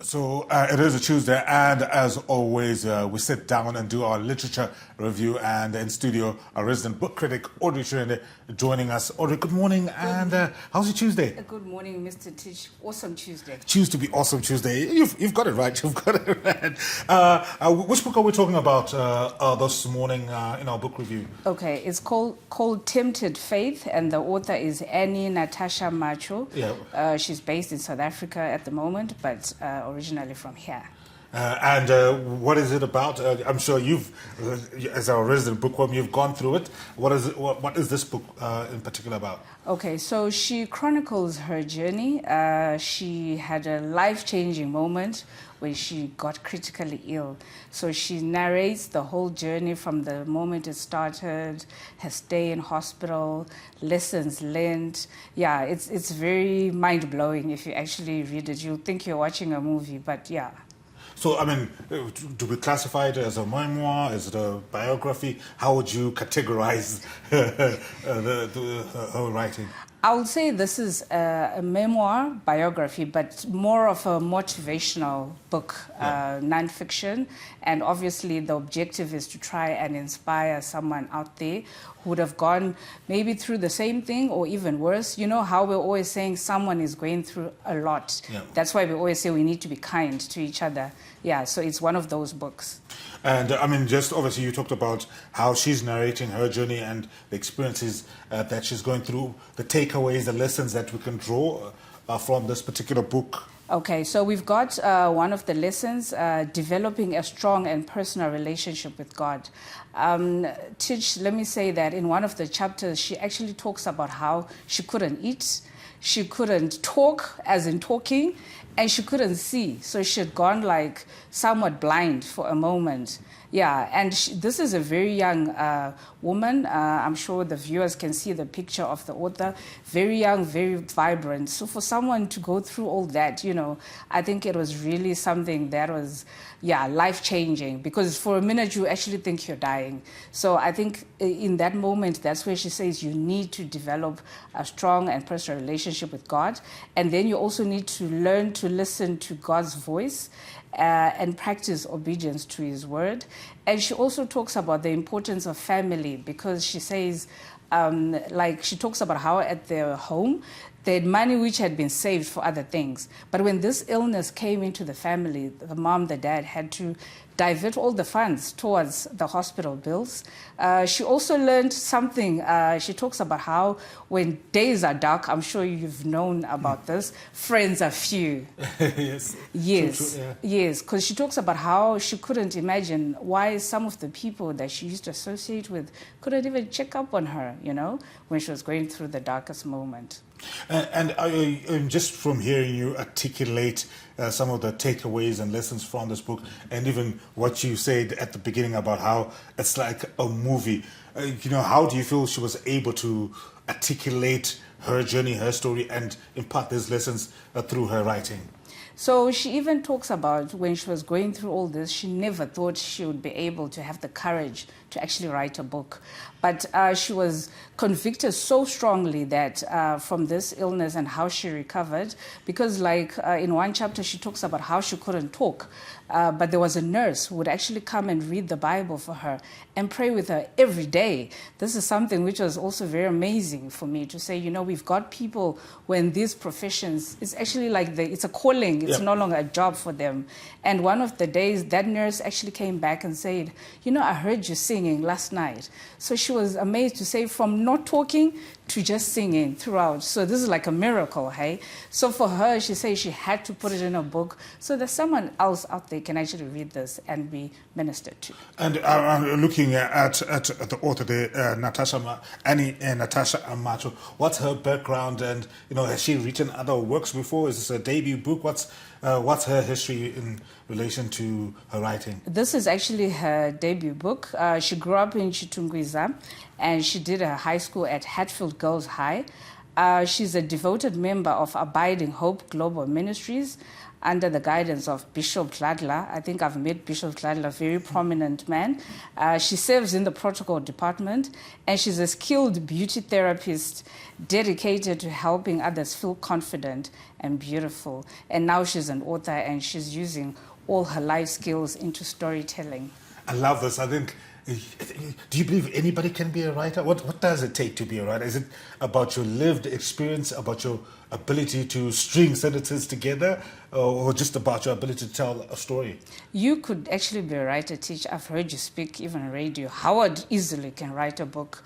So it is a Tuesday, and as always, we sit down and do our literature review. And in studio, our resident book critic, Audrey Shirende, joining us. Audrey, good morning, and how's your Tuesday? Good morning, Mr. Tish. Awesome Tuesday. Choose to be awesome Tuesday. You've got it right. You've got it right. Which book are we talking about this morning in our book review? Okay, it's called Tempted Faith, and the author is Annie Natasha Macho. Yeah. She's based in South Africa at the moment, but originally from here. And what is it about? I'm sure you've, as our resident bookworm, you've gone through it. What is this book in particular about? Okay, so she chronicles her journey. She had a life-changing moment when she got critically ill. So she narrates the whole journey from the moment it started, her stay in hospital, lessons learned. Yeah, it's very mind-blowing if you actually read it. You'll think you're watching a movie, but yeah. So, I mean, do we classify it as a memoir? Is it a biography? How would you categorize her writing? I would say this is a memoir, biography, but more of a motivational book, non-fiction. And obviously the objective is to try and inspire someone out there who would have gone maybe through the same thing or even worse. You know how we're always saying someone is going through a lot. Yeah. That's why we always say we need to be kind to each other. Yeah, so it's one of those books. And I mean, just obviously you talked about how she's narrating her journey and the experiences that she's going through, the takeaways, the lessons that we can draw from this particular book. Okay, so we've got one of the lessons, developing a strong and personal relationship with God. Tish, let me say that in one of the chapters, she actually talks about how she couldn't eat, she couldn't talk, as in talking, and she couldn't see. So she had gone like somewhat blind for a moment. Yeah, and this is a very young woman. I'm sure the viewers can see the picture of the author. Very young, very vibrant. So for someone to go through all that, you know, I think it was really something that was, life-changing. Because for a minute, you actually think you're dying. So I think in that moment, that's where she says you need to develop a strong and personal relationship with God. And then you also need to learn to listen to God's voice and practice obedience to his word. And she also talks about the importance of family, because she says, she talks about how at their home, they had money which had been saved for other things. But when this illness came into the family, the mom, the dad had to divert all the funds towards the hospital bills. She also learned something. She talks about how when days are dark, I'm sure you've known about this, friends are few. Yes. Yes, true, yeah. Yes, because she talks about how she couldn't imagine why some of the people that she used to associate with couldn't even check up on her, you know, when she was going through the darkest moment. And just from hearing you articulate some of the takeaways and lessons from this book, and even what you said at the beginning about how it's like a movie, how do you feel she was able to articulate her journey, her story, and impart these lessons through her writing? So she even talks about when she was going through all this, she never thought she would be able to have the courage to actually write a book. But she was convicted so strongly that from this illness and how she recovered, because in one chapter she talks about how she couldn't talk, but there was a nurse who would actually come and read the Bible for her and pray with her every day. This is something which was also very amazing for me to say, we've got people when these professions, it's actually like it's a calling, it's no longer a job for them. And one of the days that nurse actually came back and said, I heard you singing last night. So she was amazed to say from not talking to just singing throughout. So this is like a miracle, hey? So for her, she says she had to put it in a book so that someone else out there can actually read this and be ministered to. And I'm looking at the author there, Annie Natasha Amato. What's her background, and has she written other works before? Is this a debut book? What's her history in relation to her writing? This is actually her debut book. She grew up in Chitungwiza, and she did her high school at Hatfield Girls High. She's a devoted member of Abiding Hope Global Ministries. under the guidance of Bishop Gladler. I think I've met Bishop Gladler, very prominent man. She serves in the protocol department, and she's a skilled beauty therapist dedicated to helping others feel confident and beautiful. And now she's an author, and she's using all her life skills into storytelling. I love this. I think, do you believe anybody can be a writer? What does it take to be a writer? Is it about your lived experience, about your ability to string sentences together, or just about your ability to tell a story? You could actually be a writer, Teach. I've heard you speak, even on radio. Howard easily can write a book.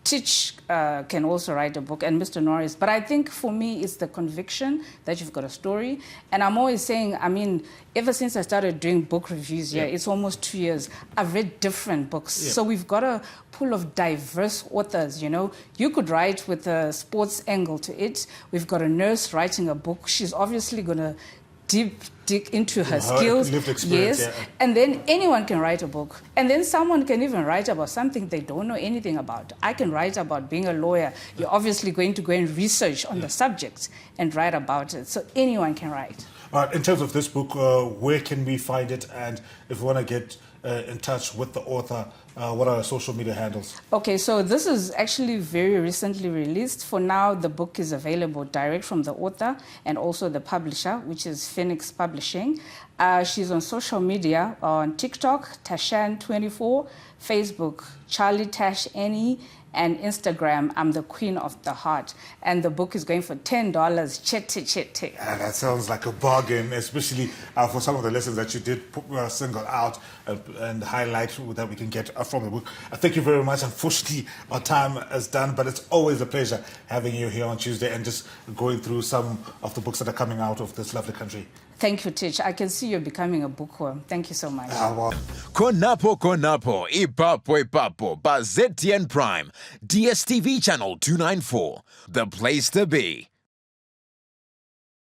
Teach can also write a book, and Mr. Norris. But I think for me, it's the conviction that you've got a story. And I'm always saying, I mean, ever since I started doing book reviews here, it's almost 2 years, I've read different books. So we've got a pool of diverse authors, you know. You could write with a sports angle to it. We've got a nurse writing a book. She's obviously going to dig into her skills. Lived experience, yes. And then anyone can write a book. And then someone can even write about something they don't know anything about. I can write about being a lawyer. You're obviously going to go and research on the subject and write about it. So anyone can write. All right, in terms of this book, where can we find it? And if we want to get in touch with the author, what are our social media handles? Okay, so this is actually very recently released. For now, the book is available direct from the author and also the publisher, which is Phoenix Publishing. She's on social media on TikTok, Tashan24, Facebook, Charlie Tash Annie, and Instagram, I'm the Queen of the Heart. And the book is going for $10. Chete. That sounds like a bargain, especially for some of the lessons that you did single out and highlight that we can get from the book. Thank you very much. Unfortunately, our time is done, but it's always a pleasure having you here on Tuesday and just going through some of the books that are coming out of this lovely country. Thank you, Teach. I can see you're becoming a bookworm. Thank you so much. Well. Konapo, Ipapo, Bazetian Prime, DSTV channel 294, the place to be.